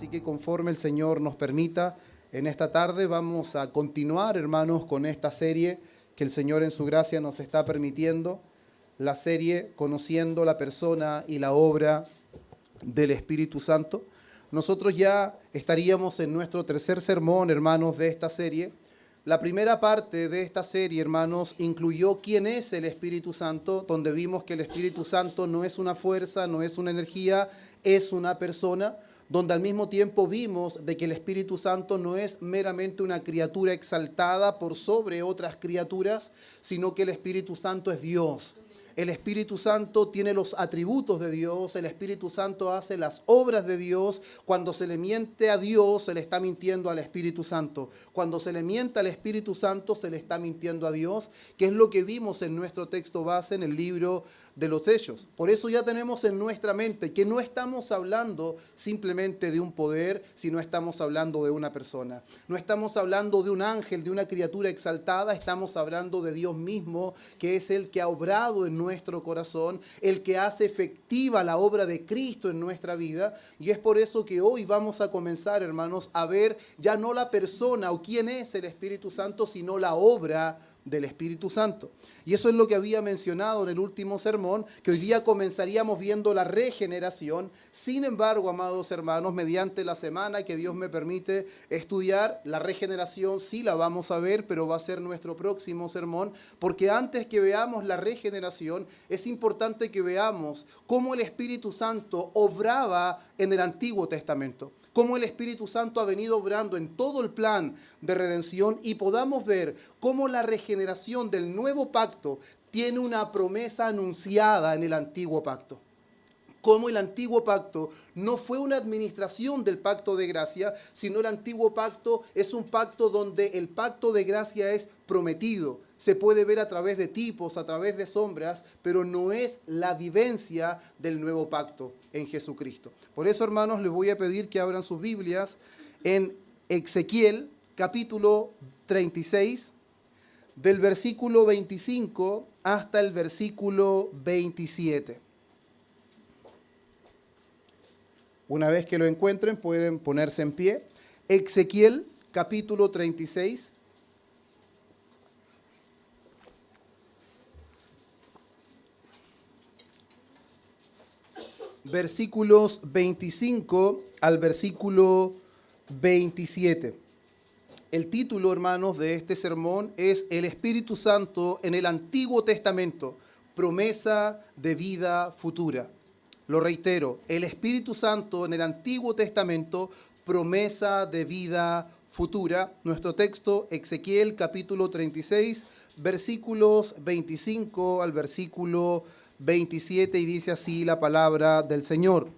así que conforme el Señor nos permita, en esta tarde vamos a continuar, hermanos, con esta serie que el Señor en su gracia nos está permitiendo, la serie Conociendo la persona y la obra del Espíritu Santo. Nosotros ya estaríamos en nuestro tercer sermón, hermanos, de esta serie. La primera parte de esta serie, hermanos, incluyó quién es el Espíritu Santo, donde vimos que el Espíritu Santo no es una fuerza, no es una energía, es una persona, donde al mismo tiempo vimos de que el Espíritu Santo no es meramente una criatura exaltada por sobre otras criaturas, sino que el Espíritu Santo es Dios. El Espíritu Santo tiene los atributos de Dios, el Espíritu Santo hace las obras de Dios. Cuando se le miente a Dios, se le está mintiendo al Espíritu Santo. Cuando se le miente al Espíritu Santo, se le está mintiendo a Dios, que es lo que vimos en nuestro texto base en el libro de los Hechos. Por eso ya tenemos en nuestra mente que no estamos hablando simplemente de un poder, sino estamos hablando de una persona. No estamos hablando de un ángel, de una criatura exaltada, estamos hablando de Dios mismo, que es el que ha obrado en nuestro corazón, el que hace efectiva la obra de Cristo en nuestra vida. Y es por eso que hoy vamos a comenzar, hermanos, a ver ya no la persona o quién es el Espíritu Santo, sino la obra del Espíritu Santo. Y eso es lo que había mencionado en el último sermón, que hoy día comenzaríamos viendo la regeneración. Sin embargo, amados hermanos, mediante la semana que Dios me permite estudiar, la regeneración sí la vamos a ver, pero va a ser nuestro próximo sermón, porque antes que veamos la regeneración, es importante que veamos cómo el Espíritu Santo obraba en el Antiguo Testamento, cómo el Espíritu Santo ha venido obrando en todo el plan de redención y podamos ver cómo la regeneración del nuevo pacto tiene una promesa anunciada en el antiguo pacto. Cómo el antiguo pacto no fue una administración del pacto de gracia, sino el antiguo pacto es un pacto donde el pacto de gracia es prometido. Se puede ver a través de tipos, a través de sombras, pero no es la vivencia del nuevo pacto en Jesucristo. Por eso, hermanos, les voy a pedir que abran sus Biblias en Ezequiel, capítulo 36, del versículo 25 hasta el versículo 27. Una vez que lo encuentren, pueden ponerse en pie. Ezequiel, capítulo 36. Versículos 25 al versículo 27. El título, hermanos, de este sermón es El Espíritu Santo en el Antiguo Testamento, promesa de vida futura. Lo reitero, el Espíritu Santo en el Antiguo Testamento, promesa de vida futura. Nuestro texto, Ezequiel capítulo 36, versículos 25 al versículo 27, y dice así la palabra del Señor.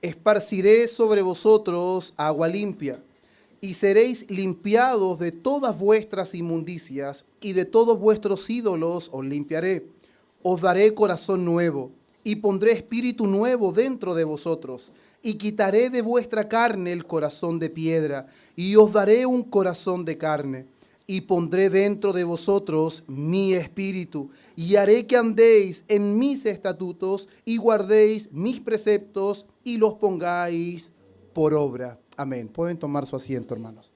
Esparciré sobre vosotros agua limpia, y seréis limpiados de todas vuestras inmundicias, y de todos vuestros ídolos os limpiaré. Os daré corazón nuevo, y pondré espíritu nuevo dentro de vosotros, y quitaré de vuestra carne el corazón de piedra, y os daré un corazón de carne, y pondré dentro de vosotros mi espíritu, y haré que andéis en mis estatutos, y guardéis mis preceptos, y los pongáis por obra. Amén. Pueden tomar su asiento, hermanos.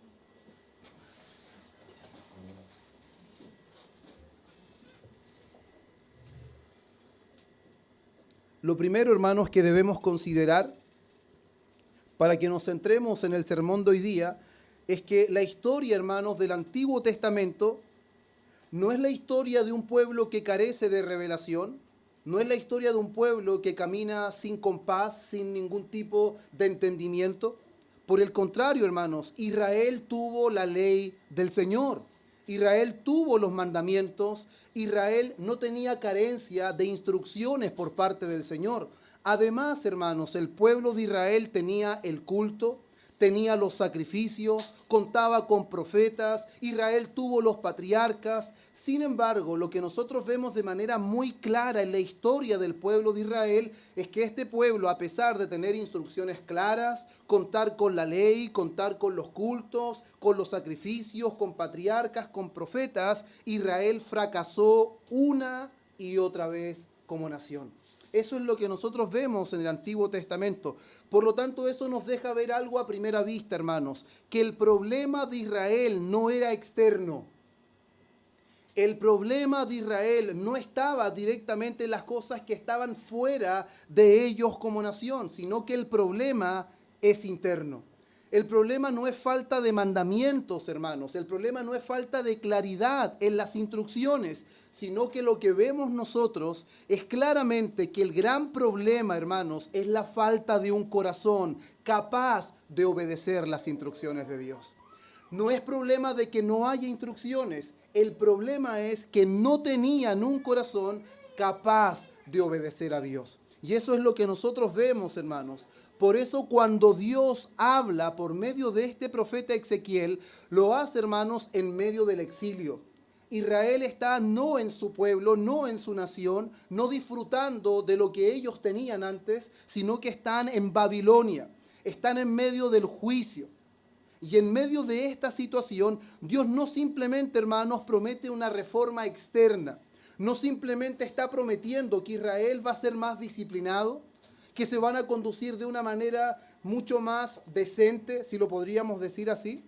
Lo primero, hermanos, que debemos considerar para que nos centremos en el sermón de hoy día es que la historia, hermanos, del Antiguo Testamento no es la historia de un pueblo que carece de revelación, no es la historia de un pueblo que camina sin compás, sin ningún tipo de entendimiento. Por el contrario, hermanos, Israel tuvo la ley del Señor. Israel tuvo los mandamientos, Israel no tenía carencia de instrucciones por parte del Señor. Además, hermanos, el pueblo de Israel tenía el culto, tenía los sacrificios, contaba con profetas, Israel tuvo los patriarcas. Sin embargo, lo que nosotros vemos de manera muy clara en la historia del pueblo de Israel es que este pueblo, a pesar de tener instrucciones claras, contar con la ley, contar con los cultos, con los sacrificios, con patriarcas, con profetas, Israel fracasó una y otra vez como nación. Eso es lo que nosotros vemos en el Antiguo Testamento. Por lo tanto, eso nos deja ver algo a primera vista, hermanos, que el problema de Israel no era externo. El problema de Israel no estaba directamente en las cosas que estaban fuera de ellos como nación, sino que el problema es interno. El problema no es falta de mandamientos, hermanos. El problema no es falta de claridad en las instrucciones, sino que lo que vemos nosotros es claramente que el gran problema, hermanos, es la falta de un corazón capaz de obedecer las instrucciones de Dios. No es problema de que no haya instrucciones. El problema es que no tenían un corazón capaz de obedecer a Dios. Y eso es lo que nosotros vemos, hermanos. Por eso cuando Dios habla por medio de este profeta Ezequiel, lo hace, hermanos, en medio del exilio. Israel está no en su pueblo, no en su nación, no disfrutando de lo que ellos tenían antes, sino que están en Babilonia, están en medio del juicio. Y en medio de esta situación, Dios no simplemente, hermanos, promete una reforma externa, no simplemente está prometiendo que Israel va a ser más disciplinado, que se van a conducir de una manera mucho más decente, si lo podríamos decir así,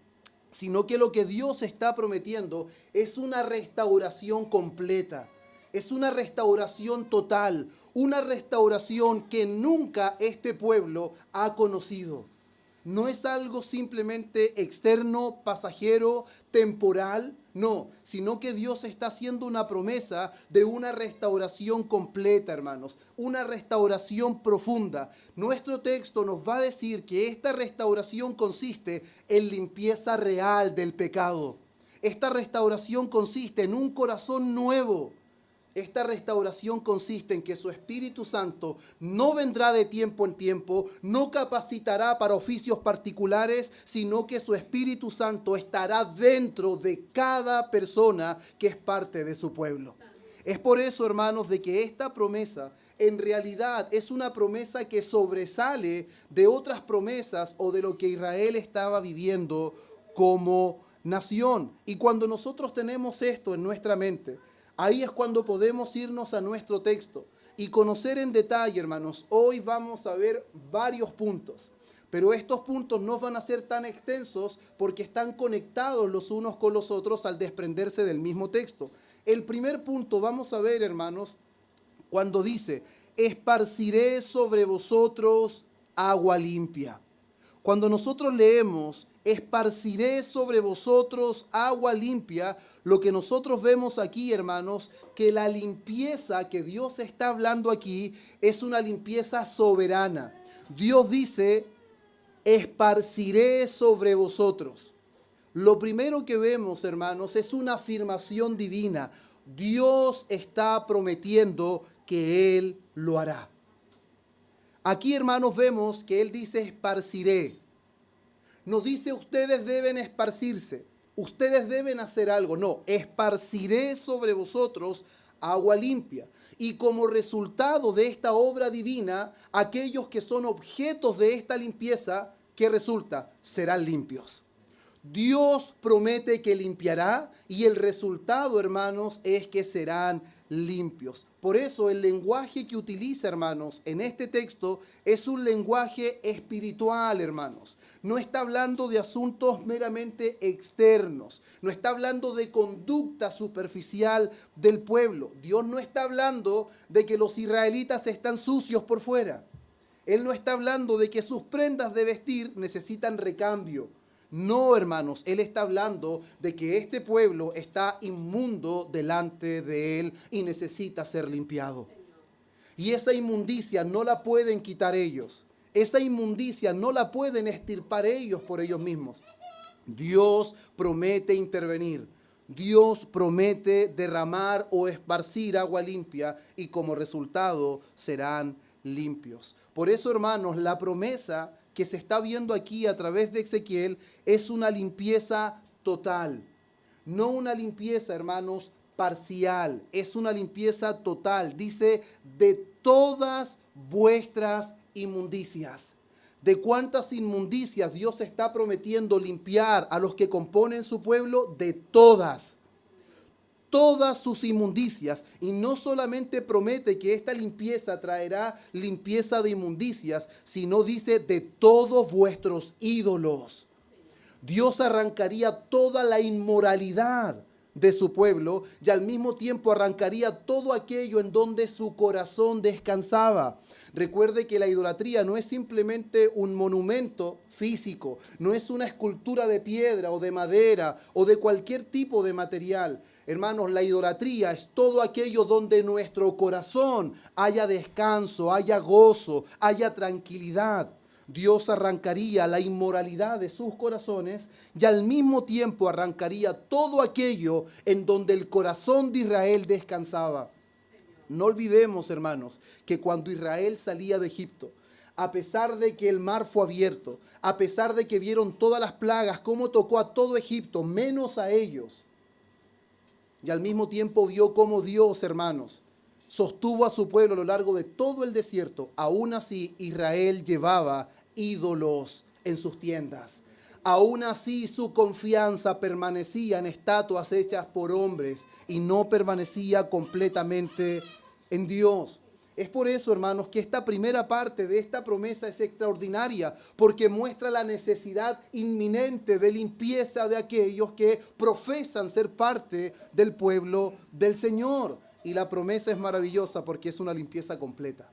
sino que lo que Dios está prometiendo es una restauración completa, es una restauración total, una restauración que nunca este pueblo ha conocido. No es algo simplemente externo, pasajero, temporal, no, sino que Dios está haciendo una promesa de una restauración completa, hermanos, una restauración profunda. Nuestro texto nos va a decir que esta restauración consiste en limpieza real del pecado. Esta restauración consiste en un corazón nuevo. Esta restauración consiste en que su Espíritu Santo no vendrá de tiempo en tiempo, no capacitará para oficios particulares, sino que su Espíritu Santo estará dentro de cada persona que es parte de su pueblo. Es por eso, hermanos, de que esta promesa en realidad es una promesa que sobresale de otras promesas o de lo que Israel estaba viviendo como nación. Y cuando nosotros tenemos esto en nuestra mente, ahí es cuando podemos irnos a nuestro texto y conocer en detalle, hermanos. Hoy vamos a ver varios puntos, pero estos puntos no van a ser tan extensos porque están conectados los unos con los otros al desprenderse del mismo texto. El primer punto vamos a ver, hermanos, cuando dice, esparciré sobre vosotros agua limpia. Cuando nosotros leemos, esparciré sobre vosotros agua limpia, lo que nosotros vemos aquí, hermanos, que la limpieza que Dios está hablando aquí es una limpieza soberana. Dios dice, esparciré sobre vosotros. Lo primero que vemos, hermanos, es una afirmación divina. Dios está prometiendo que Él lo hará. Aquí, hermanos, vemos que Él dice esparciré. No dice ustedes deben esparcirse, ustedes deben hacer algo. No, esparciré sobre vosotros agua limpia. Y como resultado de esta obra divina, aquellos que son objetos de esta limpieza, ¿qué resulta? Serán limpios. Dios promete que limpiará y el resultado, hermanos, es que serán limpios. Por eso el lenguaje que utiliza, hermanos, en este texto es un lenguaje espiritual, hermanos. No está hablando de asuntos meramente externos. No está hablando de conducta superficial del pueblo. Dios no está hablando de que los israelitas están sucios por fuera. Él no está hablando de que sus prendas de vestir necesitan recambio. No, hermanos, Él está hablando de que este pueblo está inmundo delante de Él y necesita ser limpiado. Y esa inmundicia no la pueden quitar ellos. Esa inmundicia no la pueden extirpar ellos por ellos mismos. Dios promete intervenir. Dios promete derramar o esparcir agua limpia y como resultado serán limpios. Por eso, hermanos, la promesa que se está viendo aquí a través de Ezequiel es una limpieza total. No una limpieza, hermanos, parcial. Es una limpieza total. Dice, de todas vuestras inmundicias. ¿De cuántas inmundicias Dios está prometiendo limpiar a los que componen su pueblo? De todas. todas sus inmundicias. Y no solamente promete que esta limpieza traerá limpieza de inmundicias, sino dice de todos vuestros ídolos. Dios arrancaría toda la inmoralidad de su pueblo y al mismo tiempo arrancaría todo aquello en donde su corazón descansaba. Recuerde que la idolatría no es simplemente un monumento físico, no es una escultura de piedra o de madera o de cualquier tipo de material. Hermanos, la idolatría es todo aquello donde nuestro corazón haya descanso, haya gozo, haya tranquilidad. Dios arrancaría la inmoralidad de sus corazones y al mismo tiempo arrancaría todo aquello en donde el corazón de Israel descansaba. No olvidemos, hermanos, que cuando Israel salía de Egipto, a pesar de que el mar fue abierto, a pesar de que vieron todas las plagas, cómo tocó a todo Egipto, menos a ellos, y al mismo tiempo vio cómo Dios, hermanos, sostuvo a su pueblo a lo largo de todo el desierto, aún así Israel llevaba ídolos en sus tiendas. Aún así su confianza permanecía en estatuas hechas por hombres y no permanecía completamente en Dios. Es por eso, hermanos, que esta primera parte de esta promesa es extraordinaria, porque muestra la necesidad inminente de limpieza de aquellos que profesan ser parte del pueblo del Señor. Y la promesa es maravillosa porque es una limpieza completa.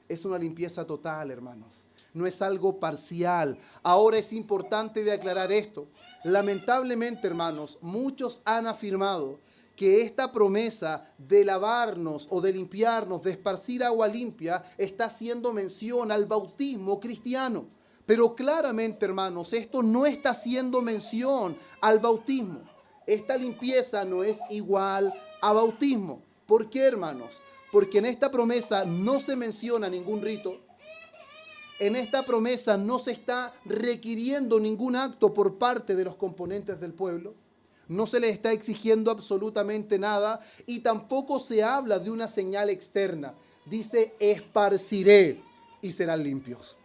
Es una limpieza total, hermanos. No es algo parcial. Ahora es importante de aclarar esto. Lamentablemente, hermanos, muchos han afirmado que esta promesa de lavarnos o de limpiarnos, de esparcir agua limpia, está haciendo mención al bautismo cristiano. Pero claramente, hermanos, esto no está haciendo mención al bautismo. Esta limpieza no es igual a bautismo. ¿Por qué, hermanos? Porque en esta promesa no se menciona ningún rito. En esta promesa no se está requiriendo ningún acto por parte de los componentes del pueblo. No se les está exigiendo absolutamente nada y tampoco se habla de una señal externa. Dice, esparciré y serán limpios.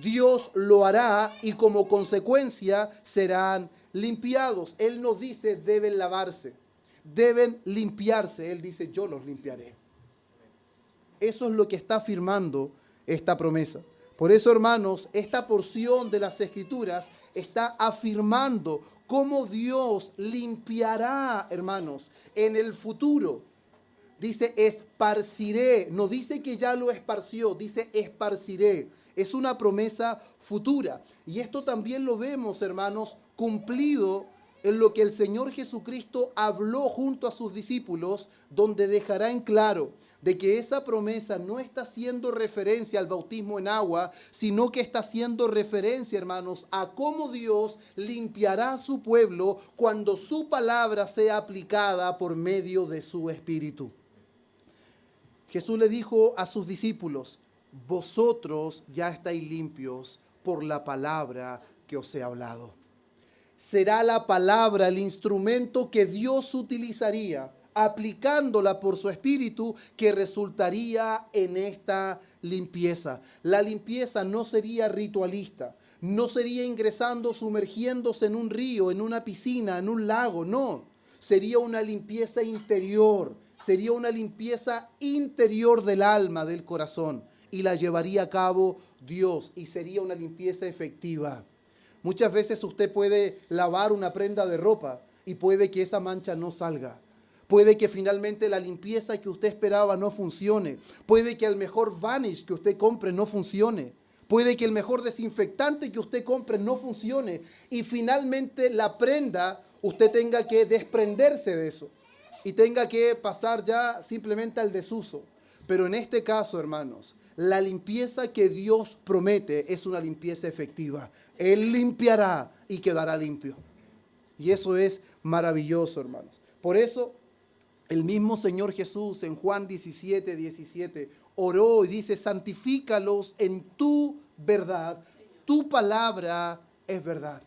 Dios lo hará y como consecuencia serán limpiados. Él nos dice, deben lavarse, deben limpiarse. Él dice, yo los limpiaré. Eso es lo que está afirmando esta promesa. Por eso, hermanos, esta porción de las Escrituras está afirmando cómo Dios limpiará, hermanos, en el futuro. Dice, esparciré. No dice que ya lo esparció, dice esparciré. Es una promesa futura. Y esto también lo vemos, hermanos, cumplido en lo que el Señor Jesucristo habló junto a sus discípulos, donde dejará en claro de que esa promesa no está haciendo referencia al bautismo en agua, sino que está haciendo referencia, hermanos, a cómo Dios limpiará a su pueblo cuando su palabra sea aplicada por medio de su Espíritu. Jesús le dijo a sus discípulos, vosotros ya estáis limpios por la palabra que os he hablado. Será la palabra el instrumento que Dios utilizaría, aplicándola por su Espíritu, que resultaría en esta limpieza. La limpieza no sería ritualista, no sería ingresando, sumergiéndose en un río, en una piscina, en un lago, no. Sería una limpieza interior, sería una limpieza interior del alma, del corazón, y la llevaría a cabo Dios, y sería una limpieza efectiva. Muchas veces usted puede lavar una prenda de ropa y puede que esa mancha no salga. Puede que finalmente la limpieza que usted esperaba no funcione. Puede que el mejor Vanish que usted compre no funcione. Puede que el mejor desinfectante que usted compre no funcione. Y finalmente la prenda, usted tenga que desprenderse de eso. Y tenga que pasar ya simplemente al desuso. Pero en este caso, hermanos, la limpieza que Dios promete es una limpieza efectiva. Él limpiará y quedará limpio. Y eso es maravilloso, hermanos. Por eso, el mismo Señor Jesús en Juan 17 oró y dice, santifícalos en tu verdad. Tu palabra es verdad.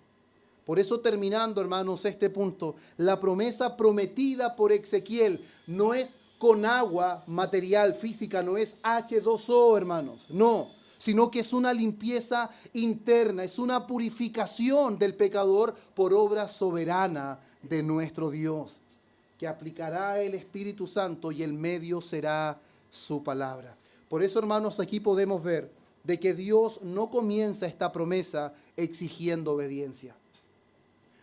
Por eso, terminando, hermanos, este punto, la promesa prometida por Ezequiel no es con agua material, física, no es H2O, hermanos, no, sino que es una limpieza interna, es una purificación del pecador por obra soberana de nuestro Dios. que aplicará el Espíritu Santo y el medio será su palabra. Por eso, hermanos, aquí podemos ver de que Dios no comienza esta promesa exigiendo obediencia.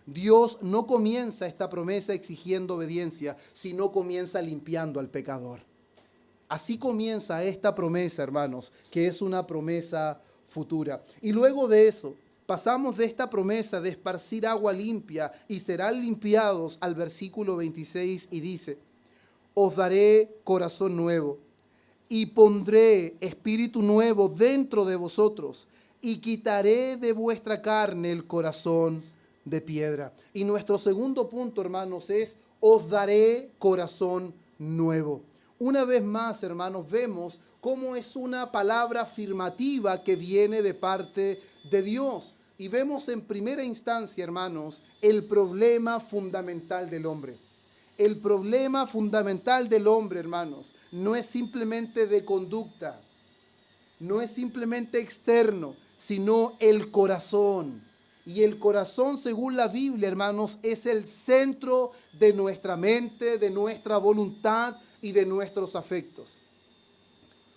Dios no comienza esta promesa exigiendo obediencia, sino comienza limpiando al pecador. Así comienza esta promesa, hermanos, que es una promesa futura. Y luego de eso, pasamos de esta promesa de esparcir agua limpia y serán limpiados al versículo 26 y dice: os daré corazón nuevo y pondré espíritu nuevo dentro de vosotros y quitaré de vuestra carne el corazón de piedra. Y nuestro segundo punto, hermanos, es: os daré corazón nuevo. Una vez más, hermanos, vemos cómo es una palabra afirmativa que viene de parte de Dios. Y vemos en primera instancia, hermanos, el problema fundamental del hombre. El problema fundamental del hombre, hermanos, no es simplemente de conducta, no es simplemente externo, sino el corazón. Y el corazón, según la Biblia, hermanos, es el centro de nuestra mente, de nuestra voluntad y de nuestros afectos.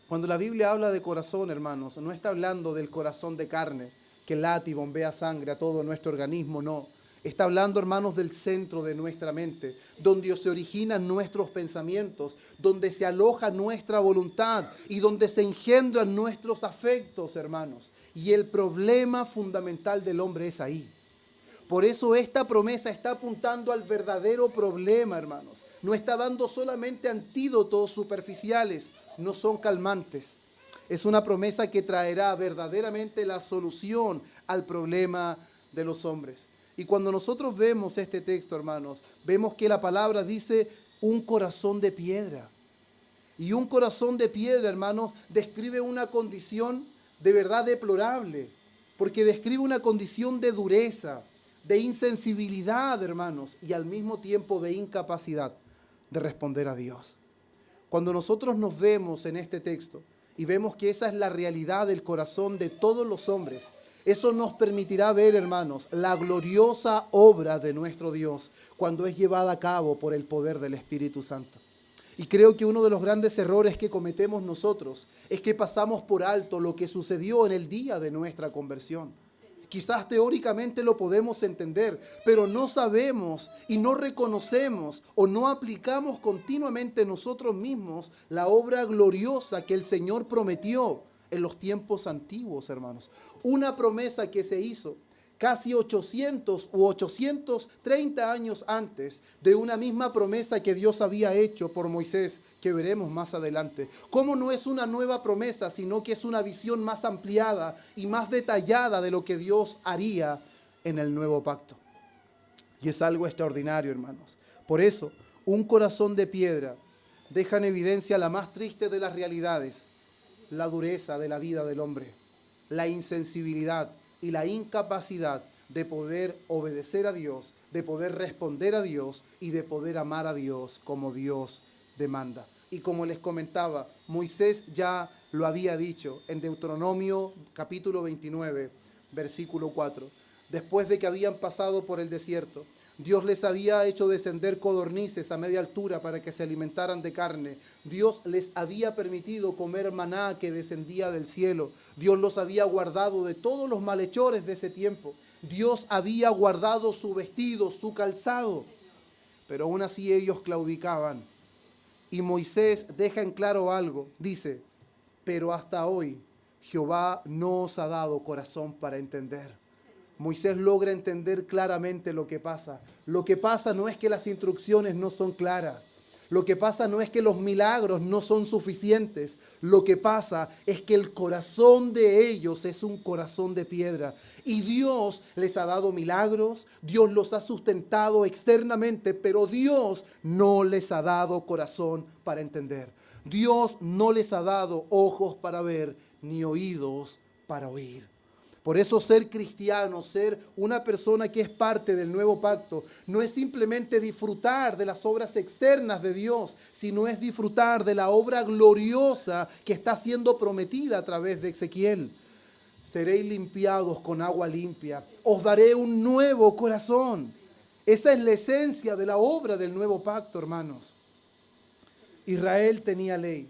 Cuando la Biblia habla de corazón, hermanos, no está hablando del corazón de carne, que late y bombea sangre a todo nuestro organismo, no. Está hablando, hermanos, del centro de nuestra mente, donde se originan nuestros pensamientos, donde se aloja nuestra voluntad y donde se engendran nuestros afectos, hermanos. Y el problema fundamental del hombre es ahí. Por eso esta promesa está apuntando al verdadero problema, hermanos. No está dando solamente antídotos superficiales, no son calmantes. Es una promesa que traerá verdaderamente la solución al problema de los hombres. Y cuando nosotros vemos este texto, hermanos, vemos que la palabra dice un corazón de piedra. Y un corazón de piedra, hermanos, describe una condición de verdad deplorable, porque describe una condición de dureza, de insensibilidad, hermanos, y al mismo tiempo de incapacidad de responder a Dios. Cuando nosotros nos vemos en este texto y vemos que esa es la realidad del corazón de todos los hombres, eso nos permitirá ver, hermanos, la gloriosa obra de nuestro Dios cuando es llevada a cabo por el poder del Espíritu Santo. Y creo que uno de los grandes errores que cometemos nosotros es que pasamos por alto lo que sucedió en el día de nuestra conversión. Quizás teóricamente lo podemos entender, pero no sabemos y no reconocemos o no aplicamos continuamente nosotros mismos la obra gloriosa que el Señor prometió en los tiempos antiguos, hermanos. Una promesa que se hizo casi 800 u 830 años antes de una misma promesa que Dios había hecho por Moisés, que veremos más adelante. Cómo no es una nueva promesa, sino que es una visión más ampliada y más detallada de lo que Dios haría en el nuevo pacto. Y es algo extraordinario, hermanos. Por eso, un corazón de piedra deja en evidencia la más triste de las realidades: la dureza de la vida del hombre, la insensibilidad y la incapacidad de poder obedecer a Dios, de poder responder a Dios y de poder amar a Dios como Dios demanda. Y como les comentaba, Moisés ya lo había dicho en Deuteronomio capítulo 29, versículo 4. Después de que habían pasado por el desierto, Dios les había hecho descender codornices a media altura para que se alimentaran de carne. Dios les había permitido comer maná que descendía del cielo. Dios los había guardado de todos los malhechores de ese tiempo. Dios había guardado su vestido, su calzado. Pero aún así ellos claudicaban. Y Moisés deja en claro algo. Dice: pero hasta hoy Jehová no os ha dado corazón para entender. Moisés logra entender claramente lo que pasa. Lo que pasa no es que las instrucciones no son claras. Lo que pasa no es que los milagros no son suficientes. Lo que pasa es que el corazón de ellos es un corazón de piedra. Y Dios les ha dado milagros, Dios los ha sustentado externamente, pero Dios no les ha dado corazón para entender. Dios no les ha dado ojos para ver, ni oídos para oír. Por eso ser cristiano, ser una persona que es parte del nuevo pacto, no es simplemente disfrutar de las obras externas de Dios, sino es disfrutar de la obra gloriosa que está siendo prometida a través de Ezequiel. Seréis limpiados con agua limpia, os daré un nuevo corazón Esa es la esencia de la obra del nuevo pacto, hermanos. Israel tenía ley.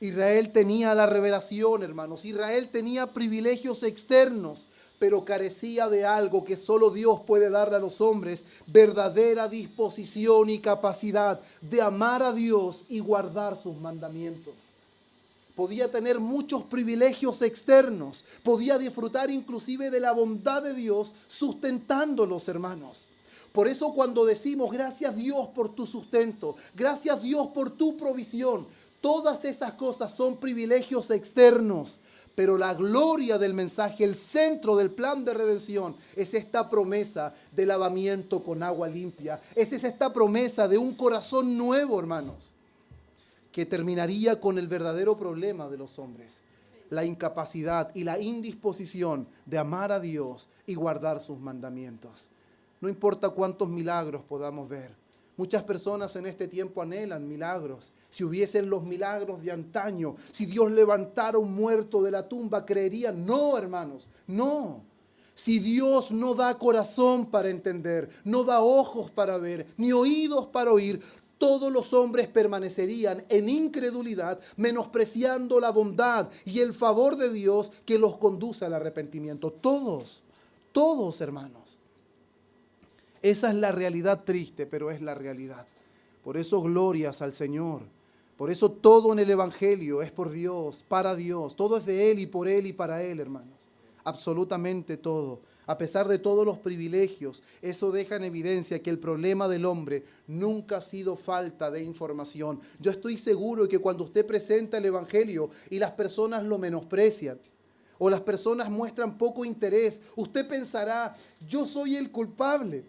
Israel tenía la revelación, hermanos. Israel tenía privilegios externos, pero carecía de algo que solo Dios puede darle a los hombres: verdadera disposición y capacidad de amar a Dios y guardar sus mandamientos. Podía tener muchos privilegios externos, podía disfrutar inclusive de la bondad de Dios sustentándolos, hermanos. Por eso cuando decimos gracias Dios por tu sustento, gracias Dios por tu provisión, todas esas cosas son privilegios externos. Pero la gloria del mensaje, el centro del plan de redención, es esta promesa del lavamiento con agua limpia. Es esta promesa de un corazón nuevo, hermanos, que terminaría con el verdadero problema de los hombres: la incapacidad y la indisposición de amar a Dios y guardar sus mandamientos. No importa cuántos milagros podamos ver. Muchas personas en este tiempo anhelan milagros. Si hubiesen los milagros de antaño, si Dios levantara un muerto de la tumba, creerían. No, hermanos, no. Si Dios no da corazón para entender, no da ojos para ver, ni oídos para oír, todos los hombres permanecerían en incredulidad, menospreciando la bondad y el favor de Dios que los conduce al arrepentimiento. Todos, hermanos. Esa es la realidad triste, pero es la realidad. Por eso glorias al Señor. Por eso todo en el Evangelio es por Dios, para Dios. Todo es de Él y por Él y para Él, hermanos. Absolutamente todo. A pesar de todos los privilegios, eso deja en evidencia que el problema del hombre nunca ha sido falta de información. Yo estoy seguro que cuando usted presenta el Evangelio y las personas lo menosprecian, o las personas muestran poco interés, usted pensará: yo soy el culpable.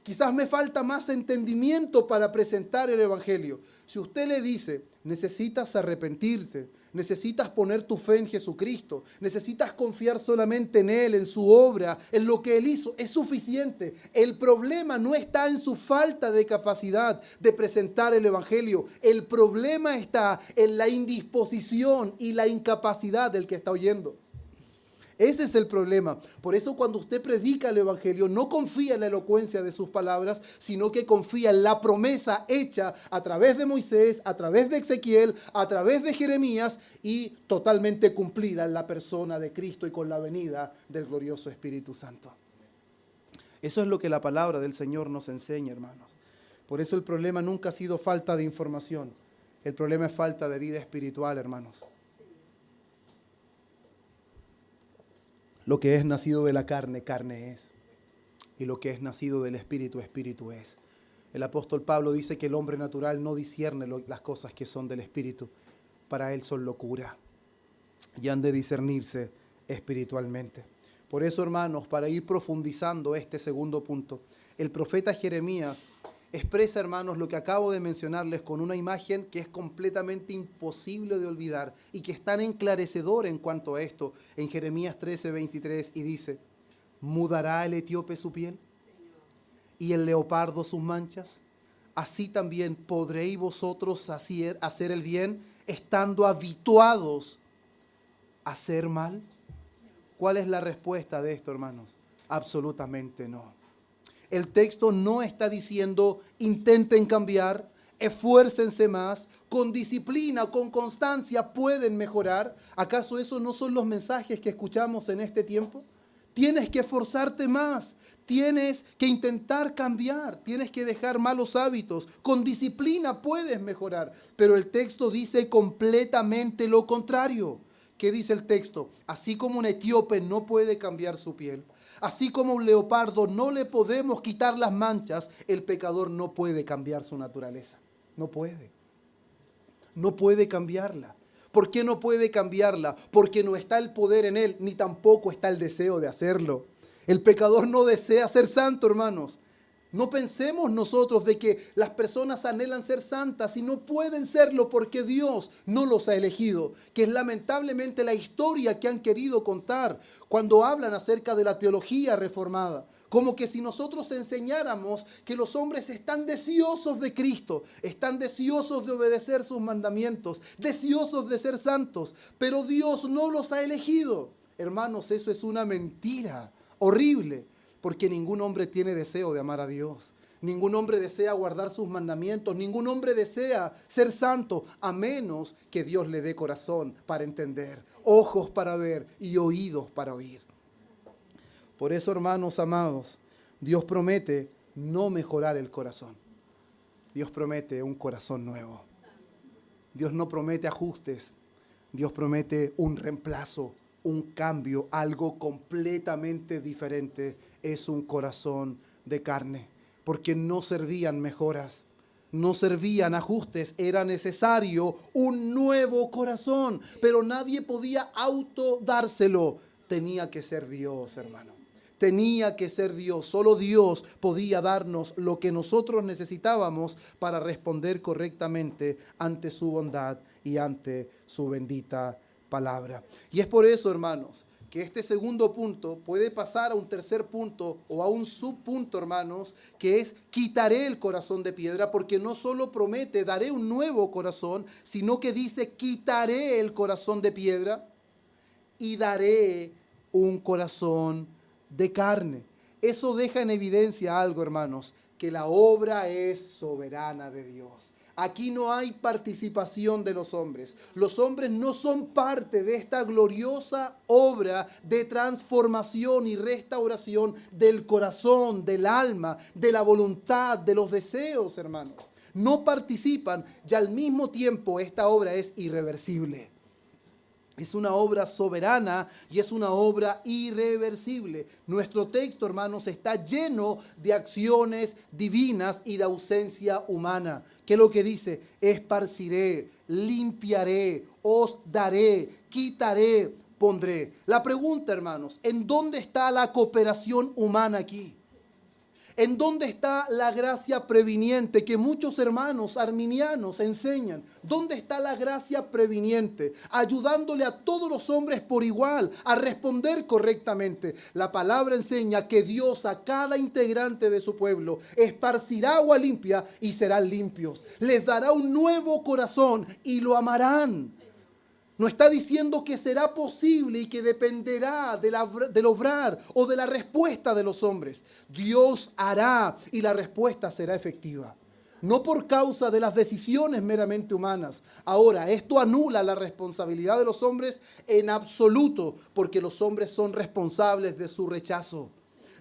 Quizás me falta más entendimiento para presentar el Evangelio. Si usted le dice: necesitas arrepentirte, necesitas poner tu fe en Jesucristo, necesitas confiar solamente en Él, en su obra, en lo que Él hizo, es suficiente. El problema no está en su falta de capacidad de presentar el Evangelio. El problema está en la indisposición y la incapacidad del que está oyendo. Ese es el problema. Por eso cuando usted predica el Evangelio, no confía en la elocuencia de sus palabras, sino que confía en la promesa hecha a través de Moisés, a través de Ezequiel, a través de Jeremías, y totalmente cumplida en la persona de Cristo y con la venida del glorioso Espíritu Santo. Eso es lo que la palabra del Señor nos enseña, hermanos. Por eso el problema nunca ha sido falta de información. El problema es falta de vida espiritual, hermanos. Lo que es nacido de la carne, carne es. Y lo que es nacido del Espíritu, Espíritu es. El apóstol Pablo dice que el hombre natural no discierne las cosas que son del Espíritu. Para él son locura. Y han de discernirse espiritualmente. Por eso, hermanos, para ir profundizando este segundo punto, el profeta Jeremías expresa, hermanos, lo que acabo de mencionarles con una imagen que es completamente imposible de olvidar y que es tan enclarecedor en cuanto a esto, en Jeremías 13:23, y dice: ¿mudará el etíope su piel y el leopardo sus manchas? Así también podréis vosotros hacer el bien, estando habituados a hacer mal. ¿Cuál es la respuesta de esto, hermanos? Absolutamente no. El texto no está diciendo: intenten cambiar, esfuércense más, con disciplina, con constancia pueden mejorar. ¿Acaso esos no son los mensajes que escuchamos en este tiempo? Tienes que esforzarte más, tienes que intentar cambiar, tienes que dejar malos hábitos. Con disciplina puedes mejorar, pero el texto dice completamente lo contrario. ¿Qué dice el texto? Así como un etíope no puede cambiar su piel, así como un leopardo no le podemos quitar las manchas, el pecador no puede cambiar su naturaleza. No puede. No puede cambiarla. ¿Por qué no puede cambiarla? Porque no está el poder en él, ni tampoco está el deseo de hacerlo. El pecador no desea ser santo, hermanos. No pensemos nosotros de que las personas anhelan ser santas y no pueden serlo porque Dios no los ha elegido, que es lamentablemente la historia que han querido contar cuando hablan acerca de la teología reformada. Como que si nosotros enseñáramos que los hombres están deseosos de Cristo, están deseosos de obedecer sus mandamientos, deseosos de ser santos, pero Dios no los ha elegido. Hermanos, eso es una mentira horrible. porque ningún hombre tiene deseo de amar a Dios. Ningún hombre desea guardar sus mandamientos. Ningún hombre desea ser santo, a menos que Dios le dé corazón para entender, ojos para ver y oídos para oír. Por eso, hermanos amados, Dios promete no mejorar el corazón. Dios promete un corazón nuevo. Dios no promete ajustes. Dios promete un reemplazo, un cambio, algo completamente diferente. Es un corazón de carne, porque no servían mejoras, no servían ajustes, era necesario un nuevo corazón, pero nadie podía autodárselo. Tenía que ser Dios, hermano. Tenía que ser Dios. Solo Dios podía darnos lo que nosotros necesitábamos para responder correctamente ante su bondad y ante su bendita palabra. Y es por eso, hermanos, que este segundo punto puede pasar a un tercer punto o a un subpunto, hermanos, que es quitaré el corazón de piedra, porque no solo promete daré un nuevo corazón, sino que dice quitaré el corazón de piedra y daré un corazón de carne. Eso deja en evidencia algo, hermanos, que la obra es soberana de Dios. Aquí no hay participación de los hombres. Los hombres no son parte de esta gloriosa obra de transformación y restauración del corazón, del alma, de la voluntad, de los deseos, hermanos. No participan y al mismo tiempo esta obra es irreversible. Es una obra soberana y es una obra irreversible. Nuestro texto, hermanos, está lleno de acciones divinas y de ausencia humana. ¿Qué es lo que dice? Esparciré, limpiaré, os daré, quitaré, pondré. La pregunta, hermanos, ¿en dónde está la cooperación humana aquí? ¿En dónde está la gracia previniente que muchos hermanos arminianos enseñan? ¿Dónde está la gracia previniente? Ayudándole a todos los hombres por igual a responder correctamente. La palabra enseña que Dios a cada integrante de su pueblo esparcirá agua limpia y serán limpios. Les dará un nuevo corazón y lo amarán. No está diciendo que será posible y que dependerá del obrar o de la respuesta de los hombres. Dios hará y la respuesta será efectiva. No por causa de las decisiones meramente humanas. Ahora, esto anula la responsabilidad de los hombres en absoluto, porque los hombres son responsables de su rechazo,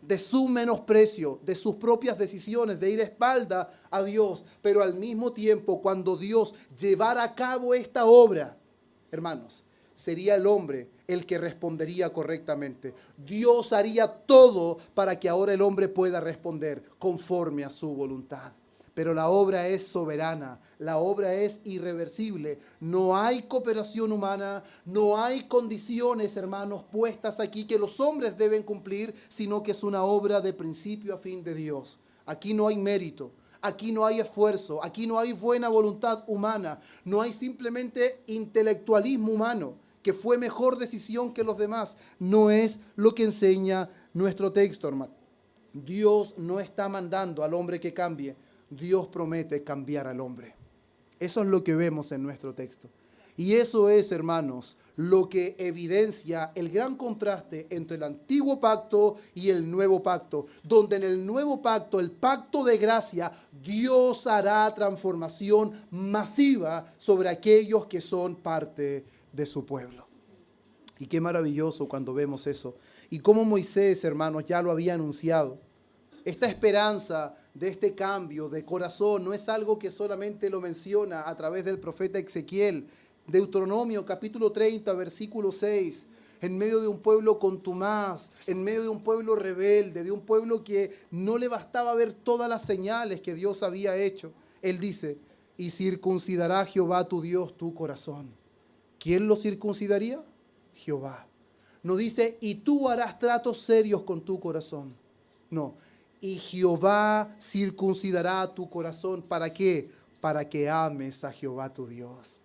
de su menosprecio, de sus propias decisiones, de ir a espalda a Dios. Pero al mismo tiempo, cuando Dios llevara a cabo esta obra, hermanos, sería el hombre el que respondería correctamente. Dios haría todo para que ahora el hombre pueda responder conforme a su voluntad. Pero la obra es soberana, la obra es irreversible. No hay cooperación humana, no hay condiciones, hermanos, puestas aquí que los hombres deben cumplir, sino que es una obra de principio a fin de Dios. Aquí no hay mérito. Aquí no hay esfuerzo, aquí no hay buena voluntad humana, no hay simplemente intelectualismo humano, que fue mejor decisión que los demás. No es lo que enseña nuestro texto, hermano. Dios no está mandando al hombre que cambie, Dios promete cambiar al hombre. Eso es lo que vemos en nuestro texto. Y eso es, hermanos, lo que evidencia el gran contraste entre el antiguo pacto y el nuevo pacto, donde en el nuevo pacto, el pacto de gracia, Dios hará transformación masiva sobre aquellos que son parte de su pueblo. Y qué maravilloso cuando vemos eso. Y cómo Moisés, hermanos, ya lo había anunciado. Esta esperanza de este cambio de corazón no es algo que solamente lo menciona a través del profeta Ezequiel. Deuteronomio capítulo 30, versículo 6, en medio de un pueblo contumaz, en medio de un pueblo rebelde, de un pueblo que no le bastaba ver todas las señales que Dios había hecho. Él dice, y circuncidará Jehová tu Dios tu corazón. ¿Quién lo circuncidaría? Jehová. No dice, y tú harás tratos serios con tu corazón. No, y Jehová circuncidará tu corazón. ¿Para qué? Para que ames a Jehová tu Dios.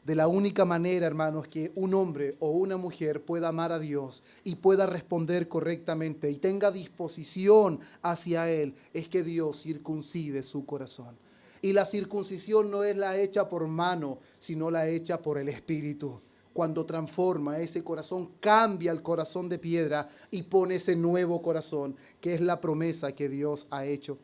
De la única manera, hermanos, que un hombre o una mujer pueda amar a Dios y pueda responder correctamente y tenga disposición hacia Él, es que Dios circuncide su corazón. Y la circuncisión no es la hecha por mano, sino la hecha por el Espíritu. cuando transforma ese corazón, cambia el corazón de piedra y pone ese nuevo corazón, que es la promesa que Dios ha hecho.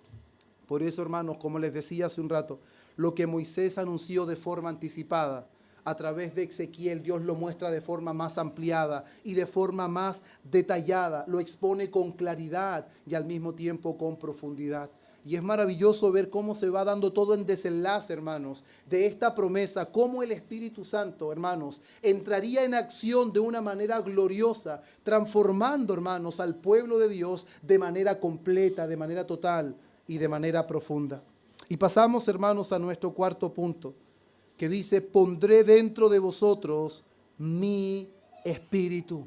Por eso, hermanos, como les decía hace un rato, lo que Moisés anunció de forma anticipada, a través de Ezequiel, Dios lo muestra de forma más ampliada y de forma más detallada, lo expone con claridad y al mismo tiempo con profundidad. Y es maravilloso ver cómo se va dando todo en desenlace, hermanos, de esta promesa, cómo el Espíritu Santo, hermanos, entraría en acción de una manera gloriosa, transformando, hermanos, al pueblo de Dios de manera completa, de manera total y de manera profunda. Y pasamos, hermanos, a nuestro cuarto punto, que dice: pondré dentro de vosotros mi espíritu.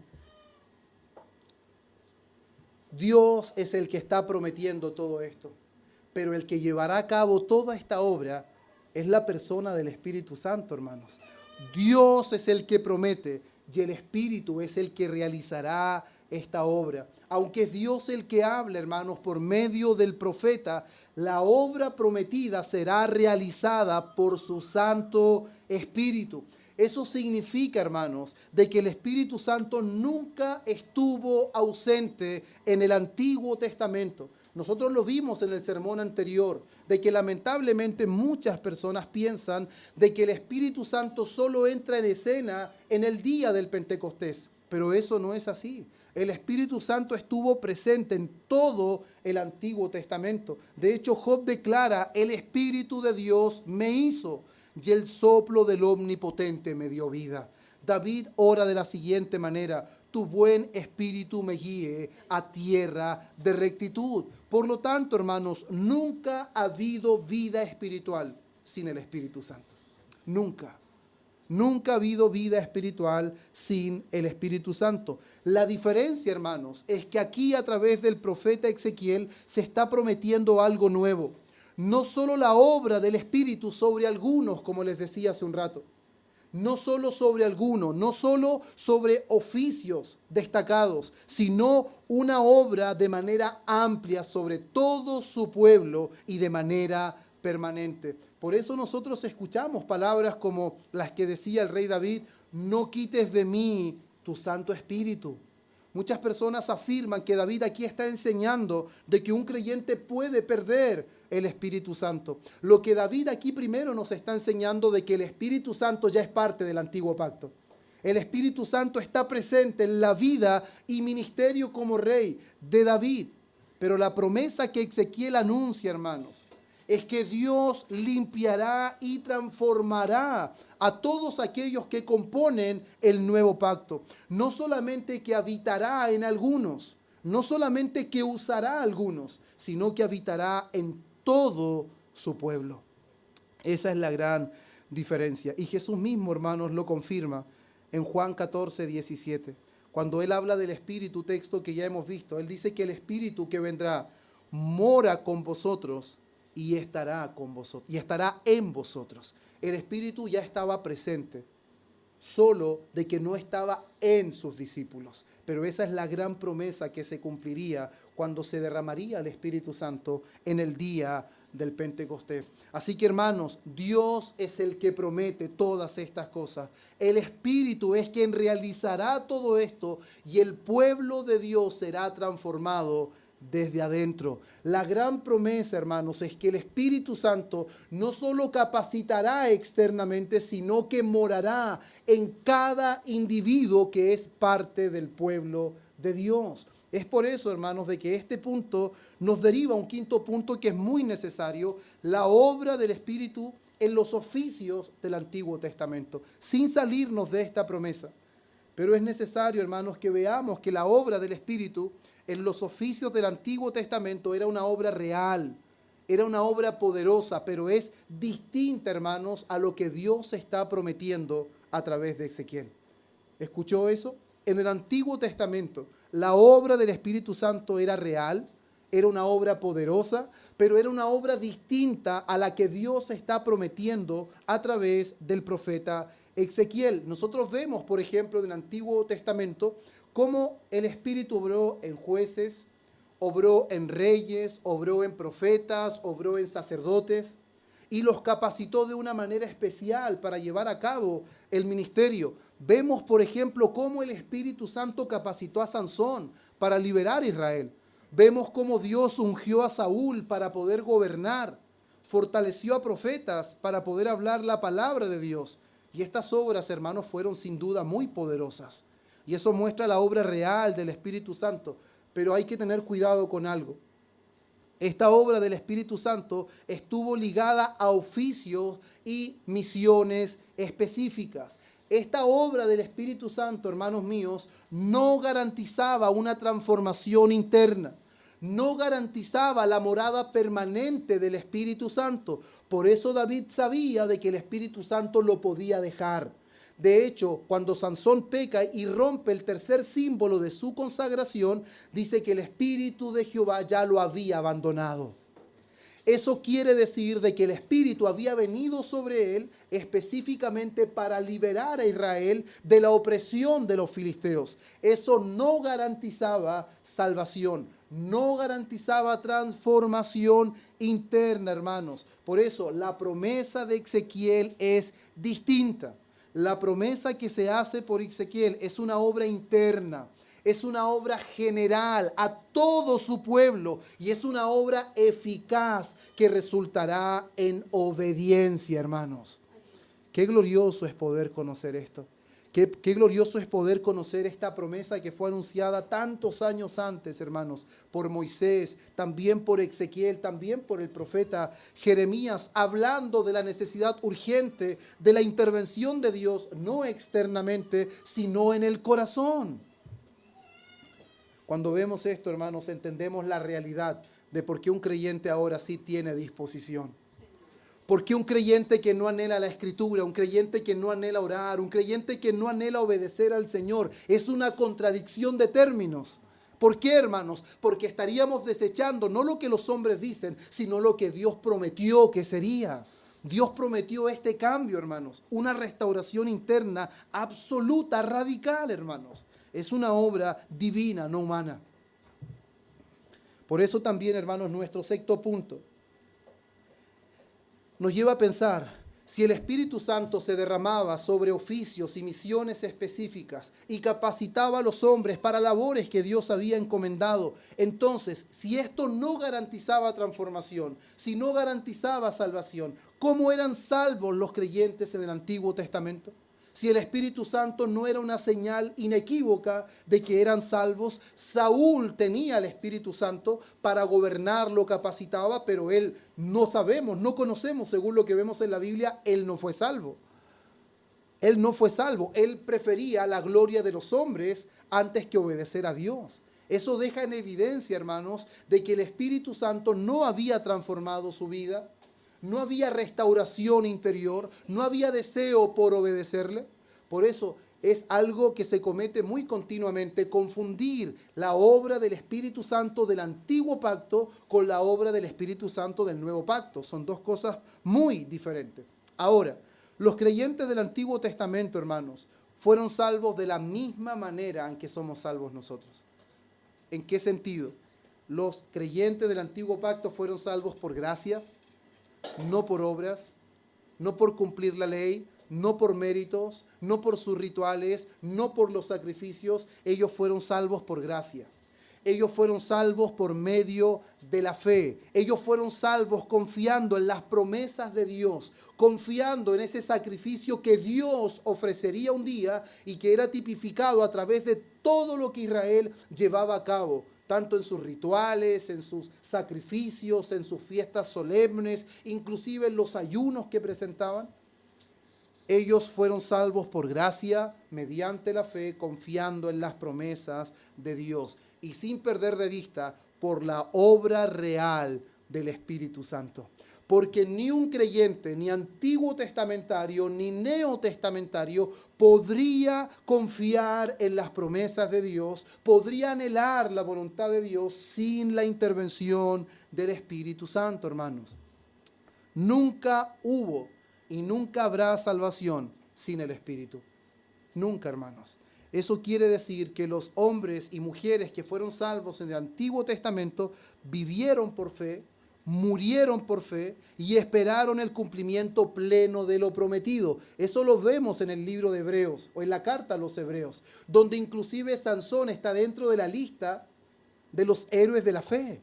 Dios es el que está prometiendo todo esto, pero el que llevará a cabo toda esta obra es la persona del Espíritu Santo, hermanos. Dios es el que promete y el Espíritu es el que realizará esta obra. Aunque es Dios el que habla, hermanos, por medio del profeta, la obra prometida será realizada por su Santo Espíritu. Eso significa, hermanos, de que el Espíritu Santo nunca estuvo ausente en el Antiguo Testamento. Nosotros lo vimos en el sermón anterior, de que lamentablemente muchas personas piensan de que el Espíritu Santo solo entra en escena en el día del Pentecostés, pero eso no es así. El Espíritu Santo estuvo presente en todo el Antiguo Testamento. De hecho, Job declara: el Espíritu de Dios me hizo y el soplo del Omnipotente me dio vida. David ora de la siguiente manera: tu buen espíritu me guíe a tierra de rectitud. Por lo tanto, hermanos, nunca ha habido vida espiritual sin el Espíritu Santo. Nunca. Nunca ha habido vida espiritual sin el Espíritu Santo. La diferencia, hermanos, es que aquí a través del profeta Ezequiel se está prometiendo algo nuevo. No solo la obra del Espíritu sobre algunos, como les decía hace un rato, no solo sobre algunos, no solo sobre oficios destacados, sino una obra de manera amplia sobre todo su pueblo y de manera permanente. Por eso nosotros escuchamos palabras como las que decía el rey David: no quites de mí tu Santo Espíritu. Muchas personas afirman que David aquí está enseñando de que un creyente puede perder el Espíritu Santo. Lo que David aquí primero nos está enseñando de que el Espíritu Santo ya es parte del antiguo pacto. El Espíritu Santo está presente en la vida y ministerio como rey de David. Pero la promesa que Ezequiel anuncia, hermanos, es que Dios limpiará y transformará a todos aquellos que componen el nuevo pacto. No solamente que habitará en algunos, no solamente que usará a algunos, sino que habitará en todo su pueblo. Esa es la gran diferencia. Y Jesús mismo, hermanos, lo confirma en Juan 14, 17. Cuando Él habla del Espíritu, texto que ya hemos visto, Él dice que el Espíritu que vendrá mora con vosotros y estará con vosotros, y estará en vosotros. El Espíritu ya estaba presente, solo de que no estaba en sus discípulos. Pero esa es la gran promesa que se cumpliría cuando se derramaría el Espíritu Santo en el día del Pentecostés. Así que, hermanos, Dios es el que promete todas estas cosas. El Espíritu es quien realizará todo esto y el pueblo de Dios será transformado desde adentro. La gran promesa, hermanos, es que el Espíritu Santo no solo capacitará externamente, sino que morará en cada individuo que es parte del pueblo de Dios. Es por eso, hermanos, de que este punto nos deriva a un quinto punto que es muy necesario: la obra del Espíritu en los oficios del Antiguo Testamento, sin salirnos de esta promesa. Pero es necesario, hermanos, que veamos que la obra del Espíritu en los oficios del Antiguo Testamento era una obra real, era una obra poderosa, pero es distinta, hermanos, a lo que Dios está prometiendo a través de Ezequiel. ¿Escuchó eso? En el Antiguo Testamento, la obra del Espíritu Santo era real, era una obra poderosa, pero era una obra distinta a la que Dios está prometiendo a través del profeta Ezequiel. Nosotros vemos, por ejemplo, en el Antiguo Testamento, cómo el Espíritu obró en jueces, obró en reyes, obró en profetas, obró en sacerdotes. y los capacitó de una manera especial para llevar a cabo el ministerio. Vemos, por ejemplo, cómo el Espíritu Santo capacitó a Sansón para liberar a Israel. Vemos cómo Dios ungió a Saúl para poder gobernar, fortaleció a profetas para poder hablar la palabra de Dios. Y estas obras, hermanos, fueron sin duda muy poderosas. Y eso muestra la obra real del Espíritu Santo. Pero hay que tener cuidado con algo. Esta obra del Espíritu Santo estuvo ligada a oficios y misiones específicas. Esta obra del Espíritu Santo, hermanos míos, no garantizaba una transformación interna. No garantizaba la morada permanente del Espíritu Santo. Por eso David sabía de que el Espíritu Santo lo podía dejar. De hecho, cuando Sansón peca y rompe el tercer símbolo de su consagración, dice que el Espíritu de Jehová ya lo había abandonado. Eso quiere decir de que el Espíritu había venido sobre él específicamente para liberar a Israel de la opresión de los filisteos. Eso no garantizaba salvación, no garantizaba transformación interna, hermanos. Por eso la promesa de Ezequiel es distinta. La promesa que se hace por Ezequiel es una obra interna. Es una obra general a todo su pueblo y es una obra eficaz que resultará en obediencia, hermanos. Qué glorioso es poder conocer esto. Qué glorioso es poder conocer esta promesa que fue anunciada tantos años antes, hermanos, por Moisés, también por Ezequiel, también por el profeta Jeremías, hablando de la necesidad urgente de la intervención de Dios, no externamente, sino en el corazón. Cuando vemos esto, hermanos, entendemos la realidad de por qué un creyente ahora sí tiene disposición. ¿Por qué un creyente que no anhela la Escritura, un creyente que no anhela orar, un creyente que no anhela obedecer al Señor? Es una contradicción de términos. ¿Por qué, hermanos? Porque estaríamos desechando no lo que los hombres dicen, sino lo que Dios prometió que sería. Dios prometió este cambio, hermanos, una restauración interna absoluta, radical, hermanos. Es una obra divina, no humana. Por eso también, hermanos, nuestro sexto punto nos lleva a pensar, si el Espíritu Santo se derramaba sobre oficios y misiones específicas y capacitaba a los hombres para labores que Dios había encomendado, entonces, si esto no garantizaba transformación, si no garantizaba salvación, ¿cómo eran salvos los creyentes en el Antiguo Testamento? Si el Espíritu Santo no era una señal inequívoca de que eran salvos, Saúl tenía el Espíritu Santo para gobernar, lo capacitaba, pero él no sabemos, no conocemos, según lo que vemos en la Biblia, él no fue salvo. Él no fue salvo, él prefería la gloria de los hombres antes que obedecer a Dios. Eso deja en evidencia, hermanos, de que el Espíritu Santo no había transformado su vida. No había restauración interior, no había deseo por obedecerle. Por eso es algo que se comete muy continuamente, confundir la obra del Espíritu Santo del Antiguo Pacto con la obra del Espíritu Santo del Nuevo Pacto. Son dos cosas muy diferentes. Ahora, los creyentes del Antiguo Testamento, hermanos, fueron salvos de la misma manera en que somos salvos nosotros. ¿En qué sentido? Los creyentes del Antiguo Pacto fueron salvos por gracia, no por obras, no por cumplir la ley, no por méritos, no por sus rituales, no por los sacrificios. Ellos fueron salvos por gracia. Ellos fueron salvos por medio de la fe. Ellos fueron salvos confiando en las promesas de Dios, confiando en ese sacrificio que Dios ofrecería un día y que era tipificado a través de todo lo que Israel llevaba a cabo, tanto en sus rituales, en sus sacrificios, en sus fiestas solemnes, inclusive en los ayunos que presentaban. Ellos fueron salvos por gracia, mediante la fe, confiando en las promesas de Dios y sin perder de vista por la obra real del Espíritu Santo. Porque ni un creyente, ni antiguo testamentario, ni neotestamentario, podría confiar en las promesas de Dios, podría anhelar la voluntad de Dios sin la intervención del Espíritu Santo, hermanos. Nunca hubo y nunca habrá salvación sin el Espíritu. Nunca, hermanos. Eso quiere decir que los hombres y mujeres que fueron salvos en el Antiguo Testamento vivieron por fe, murieron por fe y esperaron el cumplimiento pleno de lo prometido. Eso lo vemos en el libro de Hebreos o en la carta a los Hebreos, donde inclusive Sansón está dentro de la lista de los héroes de la fe.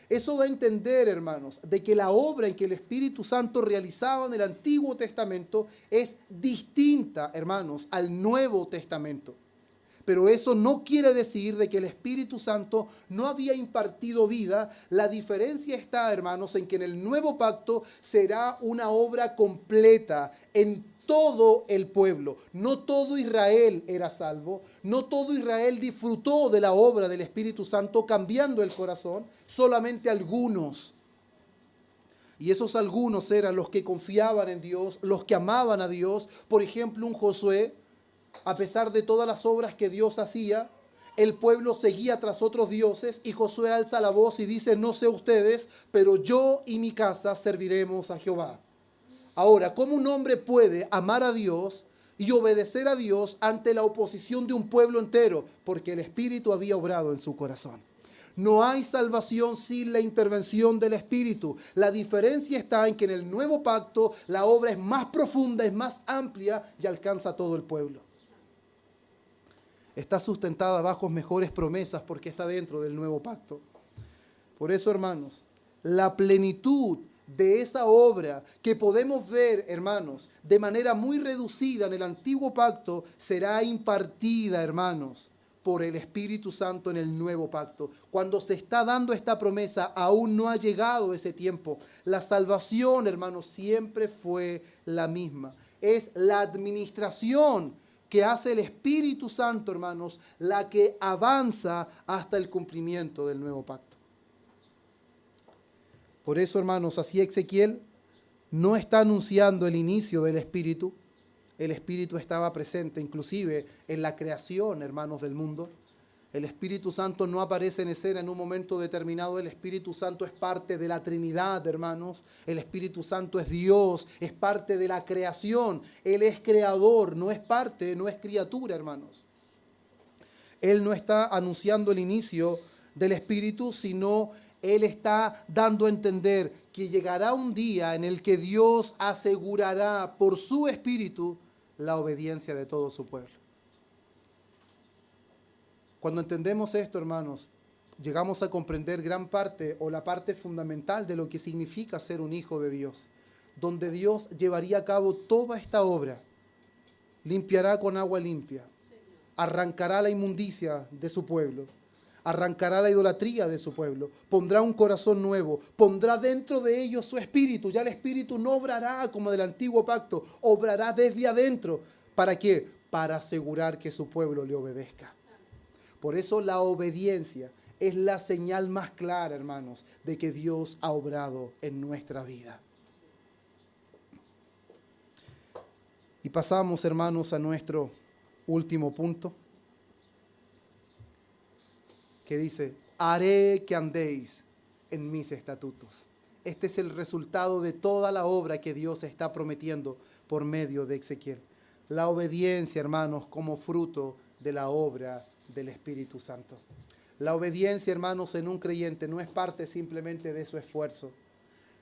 Eso da a entender, hermanos, de que la obra en que el Espíritu Santo realizaba en el Antiguo Testamento es distinta, hermanos, al Nuevo Testamento. Pero eso no quiere decir de que el Espíritu Santo no había impartido vida. La diferencia está, hermanos, en que en el nuevo pacto será una obra completa en todo el pueblo. No todo Israel era salvo, no todo Israel disfrutó de la obra del Espíritu Santo cambiando el corazón, solamente algunos. Y esos algunos eran los que confiaban en Dios, los que amaban a Dios. Por ejemplo, un Josué, a pesar de todas las obras que Dios hacía, el pueblo seguía tras otros dioses y Josué alza la voz y dice: no sé ustedes, pero yo y mi casa serviremos a Jehová. Ahora, ¿cómo un hombre puede amar a Dios y obedecer a Dios ante la oposición de un pueblo entero? Porque el Espíritu había obrado en su corazón. No hay salvación sin la intervención del Espíritu. La diferencia está en que en el nuevo pacto la obra es más profunda, es más amplia y alcanza a todo el pueblo. Está sustentada bajo mejores promesas porque está dentro del nuevo pacto. Por eso, hermanos, la plenitud de esa obra que podemos ver, hermanos, de manera muy reducida en el antiguo pacto, será impartida, hermanos, por el Espíritu Santo en el nuevo pacto. Cuando se está dando esta promesa, aún no ha llegado ese tiempo. La salvación, hermanos, siempre fue la misma. Es la administración que hace el Espíritu Santo, hermanos, la que avanza hasta el cumplimiento del nuevo pacto. Por eso, hermanos, así Ezequiel no está anunciando el inicio del Espíritu. El Espíritu estaba presente inclusive en la creación, hermanos, del mundo. El Espíritu Santo no aparece en escena en un momento determinado. El Espíritu Santo es parte de la Trinidad, hermanos. El Espíritu Santo es Dios, es parte de la creación. Él es creador, no es parte, no es criatura, hermanos. Él no está anunciando el inicio del Espíritu, sino Él está dando a entender que llegará un día en el que Dios asegurará por su Espíritu la obediencia de todo su pueblo. Cuando entendemos esto, hermanos, llegamos a comprender gran parte o la parte fundamental de lo que significa ser un hijo de Dios, donde Dios llevaría a cabo toda esta obra, limpiará con agua limpia, arrancará la inmundicia de su pueblo, arrancará la idolatría de su pueblo, pondrá un corazón nuevo, pondrá dentro de ellos su espíritu. Ya el espíritu no obrará como del antiguo pacto, obrará desde adentro. ¿Para qué? Para asegurar que su pueblo le obedezca. Por eso la obediencia es la señal más clara, hermanos, de que Dios ha obrado en nuestra vida. Y pasamos, hermanos, a nuestro último punto, que dice: haré que andéis en mis estatutos. Este es el resultado de toda la obra que Dios está prometiendo por medio de Ezequiel. La obediencia, hermanos, como fruto de la obra del Espíritu Santo. La obediencia, hermanos, en un creyente no es parte simplemente de su esfuerzo,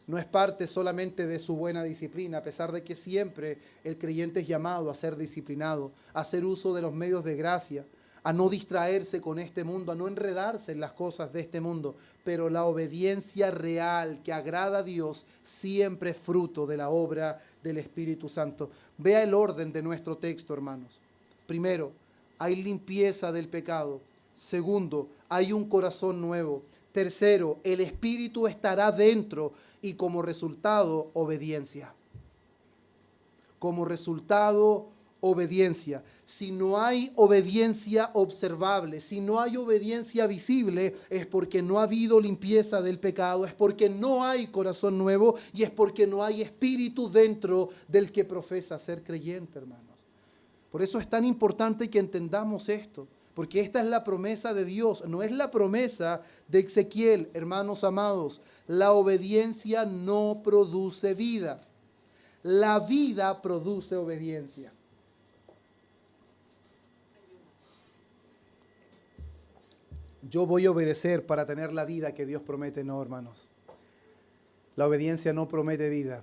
no es parte solamente de su buena disciplina, a pesar de que siempre el creyente es llamado a ser disciplinado, a hacer uso de los medios de gracia, a no distraerse con este mundo, a no enredarse en las cosas de este mundo. Pero la obediencia real que agrada a Dios siempre es fruto de la obra del Espíritu Santo. Vea el orden de nuestro texto, hermanos. Primero, hay limpieza del pecado. Segundo, hay un corazón nuevo. Tercero, el Espíritu estará dentro y como resultado, obediencia. Como resultado, obediencia. Si no hay obediencia observable, si no hay obediencia visible, es porque no ha habido limpieza del pecado, es porque no hay corazón nuevo y es porque no hay espíritu dentro del que profesa ser creyente, hermanos. Por eso es tan importante que entendamos esto, porque esta es la promesa de Dios, no es la promesa de Ezequiel, hermanos amados. La obediencia no produce vida. La vida produce obediencia. Yo voy a obedecer para tener la vida que Dios promete, no, hermanos. La obediencia no promete vida.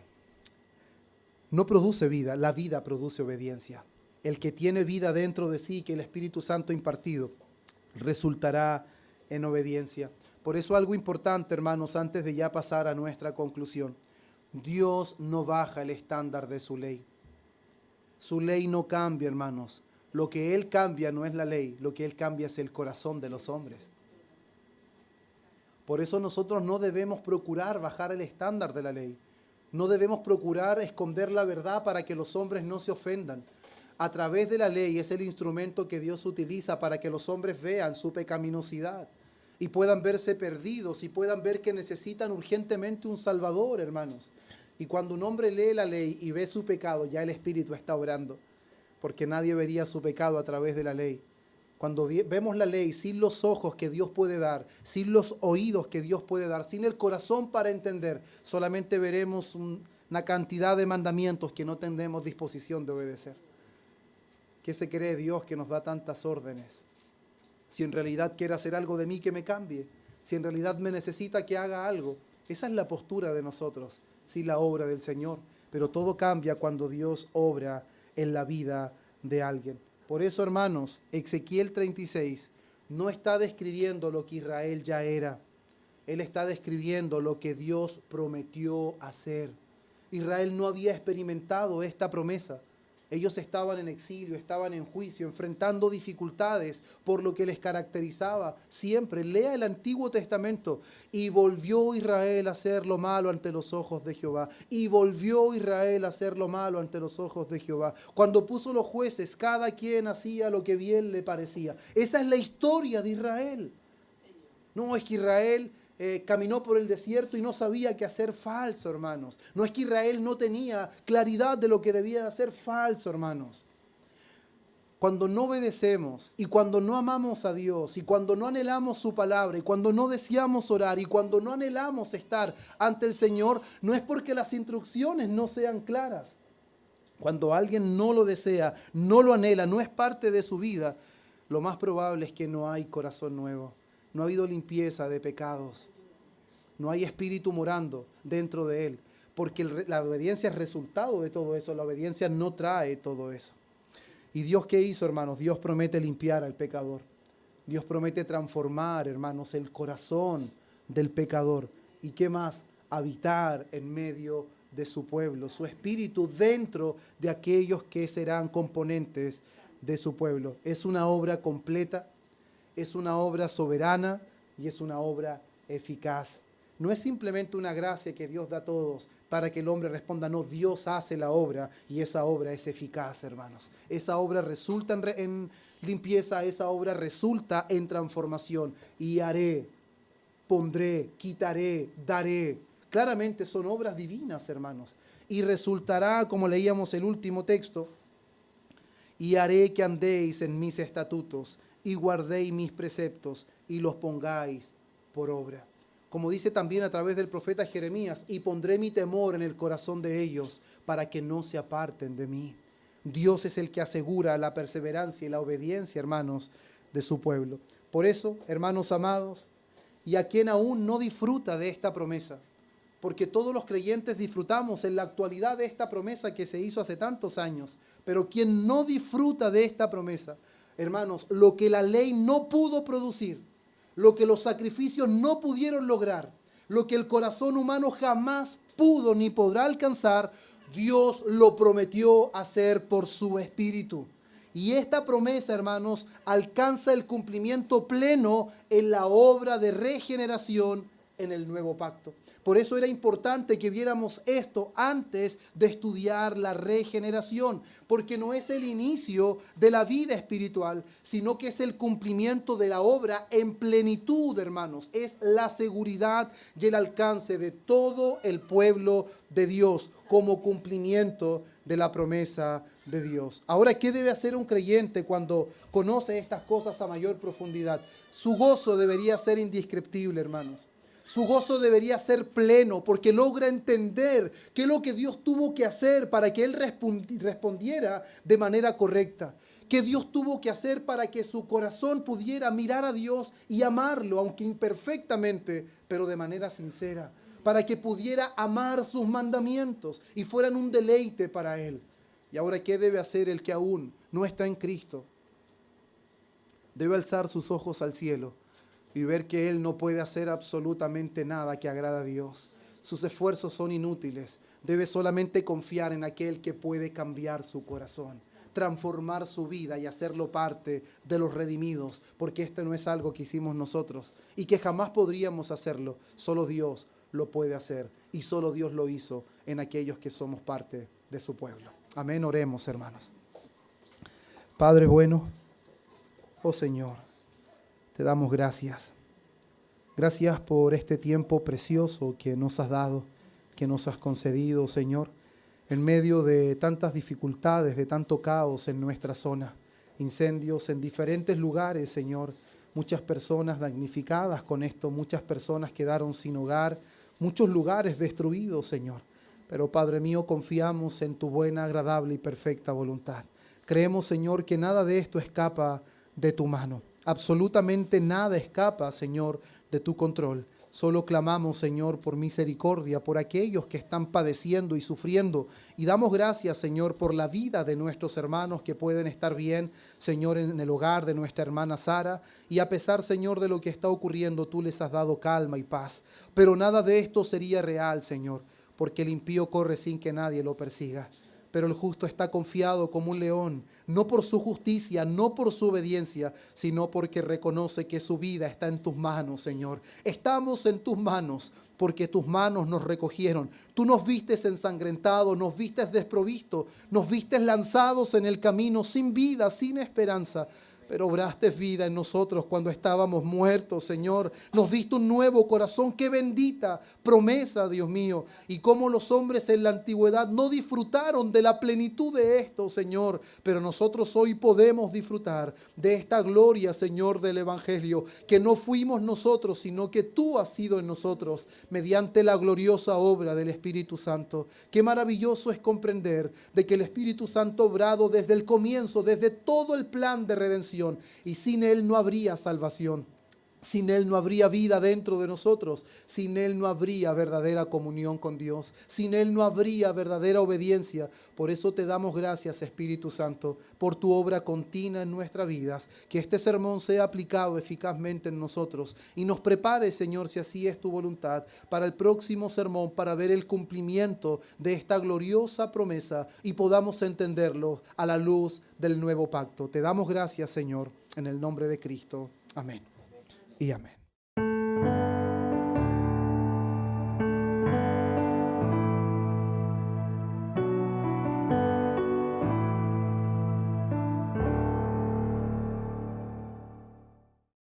No produce vida, la vida produce obediencia. El que tiene vida dentro de sí, que el Espíritu Santo ha impartido, resultará en obediencia. Por eso algo importante, hermanos, antes de ya pasar a nuestra conclusión. Dios no baja el estándar de su ley. Su ley no cambia, hermanos. Lo que Él cambia no es la ley, lo que Él cambia es el corazón de los hombres. Por eso nosotros no debemos procurar bajar el estándar de la ley. No debemos procurar esconder la verdad para que los hombres no se ofendan. A través de la ley es el instrumento que Dios utiliza para que los hombres vean su pecaminosidad y puedan verse perdidos y puedan ver que necesitan urgentemente un Salvador, hermanos. Y cuando un hombre lee la ley y ve su pecado, ya el Espíritu está obrando, porque nadie vería su pecado a través de la ley. Cuando vemos la ley sin los ojos que Dios puede dar, sin los oídos que Dios puede dar, sin el corazón para entender, solamente veremos una cantidad de mandamientos que no tendremos disposición de obedecer. ¿Qué se cree Dios que nos da tantas órdenes? Si en realidad quiere hacer algo de mí, que me cambie. Si en realidad me necesita que haga algo. Esa es la postura de nosotros, sí, la obra del Señor. Pero todo cambia cuando Dios obra en la vida de alguien. Por eso, hermanos, Ezequiel 36 no está describiendo lo que Israel ya era. Él está describiendo lo que Dios prometió hacer. Israel no había experimentado esta promesa. Ellos estaban en exilio, estaban en juicio, enfrentando dificultades por lo que les caracterizaba siempre. Lea el Antiguo Testamento. Y volvió Israel a hacer lo malo ante los ojos de Jehová. Y volvió Israel a hacer lo malo ante los ojos de Jehová. Cuando puso los jueces, cada quien hacía lo que bien le parecía. Esa es la historia de Israel. No es que Israel caminó por el desierto y no sabía qué hacer. Falso, hermanos. No es que Israel no tenía claridad de lo que debía hacer. Falso, hermanos. Cuando no obedecemos y cuando no amamos a Dios y cuando no anhelamos su palabra y cuando no deseamos orar y cuando no anhelamos estar ante el Señor, no es porque las instrucciones no sean claras. Cuando alguien no lo desea, no lo anhela, no es parte de su vida, lo más probable es que no hay corazón nuevo. No ha habido limpieza de pecados. No hay espíritu morando dentro de él. Porque la obediencia es resultado de todo eso. La obediencia no trae todo eso. ¿Y Dios qué hizo, hermanos? Dios promete limpiar al pecador. Dios promete transformar, hermanos, el corazón del pecador. ¿Y qué más? Habitar en medio de su pueblo. Su espíritu dentro de aquellos que serán componentes de su pueblo. Es una obra completa. Es una obra soberana y es una obra eficaz. No es simplemente una gracia que Dios da a todos para que el hombre responda. No, Dios hace la obra y esa obra es eficaz, hermanos. Esa obra resulta en limpieza, esa obra resulta en transformación. Y haré, pondré, quitaré, daré. Claramente son obras divinas, hermanos. Y resultará, como leíamos el último texto, y haré que andéis en mis estatutos y guardéis mis preceptos y los pongáis por obra. Como dice también a través del profeta Jeremías, y pondré mi temor en el corazón de ellos para que no se aparten de mí. Dios es el que asegura la perseverancia y la obediencia, hermanos, de su pueblo. Por eso, hermanos amados, y a quien aún no disfruta de esta promesa, porque todos los creyentes disfrutamos en la actualidad de esta promesa que se hizo hace tantos años, pero quien no disfruta de esta promesa, hermanos, lo que la ley no pudo producir, lo que los sacrificios no pudieron lograr, lo que el corazón humano jamás pudo ni podrá alcanzar, Dios lo prometió hacer por su Espíritu. Y esta promesa, hermanos, alcanza el cumplimiento pleno en la obra de regeneración en el nuevo pacto. Por eso era importante que viéramos esto antes de estudiar la regeneración, porque no es el inicio de la vida espiritual, sino que es el cumplimiento de la obra en plenitud, hermanos. Es la seguridad y el alcance de todo el pueblo de Dios como cumplimiento de la promesa de Dios. Ahora, ¿qué debe hacer un creyente cuando conoce estas cosas a mayor profundidad? Su gozo debería ser indescriptible, hermanos. Su gozo debería ser pleno porque logra entender qué es lo que Dios tuvo que hacer para que él respondiera de manera correcta. Qué Dios tuvo que hacer para que su corazón pudiera mirar a Dios y amarlo, aunque imperfectamente, pero de manera sincera. para que pudiera amar sus mandamientos y fueran un deleite para Él. Y ahora, ¿qué debe hacer el que aún no está en Cristo? Debe alzar sus ojos al cielo y ver que Él no puede hacer absolutamente nada que agrada a Dios. Sus esfuerzos son inútiles. Debe solamente confiar en aquel que puede cambiar su corazón, transformar su vida y hacerlo parte de los redimidos, porque este no es algo que hicimos nosotros y que jamás podríamos hacerlo. Solo Dios lo puede hacer y solo Dios lo hizo en aquellos que somos parte de su pueblo. Amén. Oremos, hermanos. Padre bueno, oh Señor, te damos gracias. Gracias por este tiempo precioso que nos has dado, que nos has concedido, Señor, en medio de tantas dificultades, de tanto caos en nuestra zona, incendios en diferentes lugares, Señor, muchas personas damnificadas con esto, muchas personas quedaron sin hogar, muchos lugares destruidos, Señor. Pero, Padre mío, confiamos en tu buena, agradable y perfecta voluntad. Creemos, Señor, que nada de esto escapa de tu mano. Absolutamente nada escapa, Señor, de tu control. Solo clamamos, Señor, por misericordia, por aquellos que están padeciendo y sufriendo. Y damos gracias, Señor, por la vida de nuestros hermanos que pueden estar bien, Señor, en el hogar de nuestra hermana Sara. Y a pesar, Señor, de lo que está ocurriendo, tú les has dado calma y paz. Pero nada de esto sería real, Señor, porque el impío corre sin que nadie lo persiga. Pero el justo está confiado como un león, no por su justicia, no por su obediencia, sino porque reconoce que su vida está en tus manos, Señor. Estamos en tus manos porque tus manos nos recogieron. Tú nos vistes ensangrentados, nos vistes desprovistos, nos vistes lanzados en el camino, sin vida, sin esperanza. Pero obraste vida en nosotros cuando estábamos muertos, Señor. Nos diste un nuevo corazón. ¡Qué bendita promesa, Dios mío! Y cómo los hombres en la antigüedad no disfrutaron de la plenitud de esto, Señor. Pero nosotros hoy podemos disfrutar de esta gloria, Señor, del Evangelio. Que no fuimos nosotros, sino que tú has sido en nosotros, mediante la gloriosa obra del Espíritu Santo. Qué maravilloso es comprender de que el Espíritu Santo ha obrado desde el comienzo, desde todo el plan de redención. Y sin Él no habría salvación, sin Él no habría vida dentro de nosotros, sin Él no habría verdadera comunión con Dios, sin Él no habría verdadera obediencia. Por eso te damos gracias, Espíritu Santo, por tu obra continua en nuestras vidas, que este sermón sea aplicado eficazmente en nosotros y nos prepare, Señor, si así es tu voluntad, para el próximo sermón, para ver el cumplimiento de esta gloriosa promesa y podamos entenderlo a la luz del nuevo pacto. Te damos gracias, Señor, en el nombre de Cristo. Amén y amén.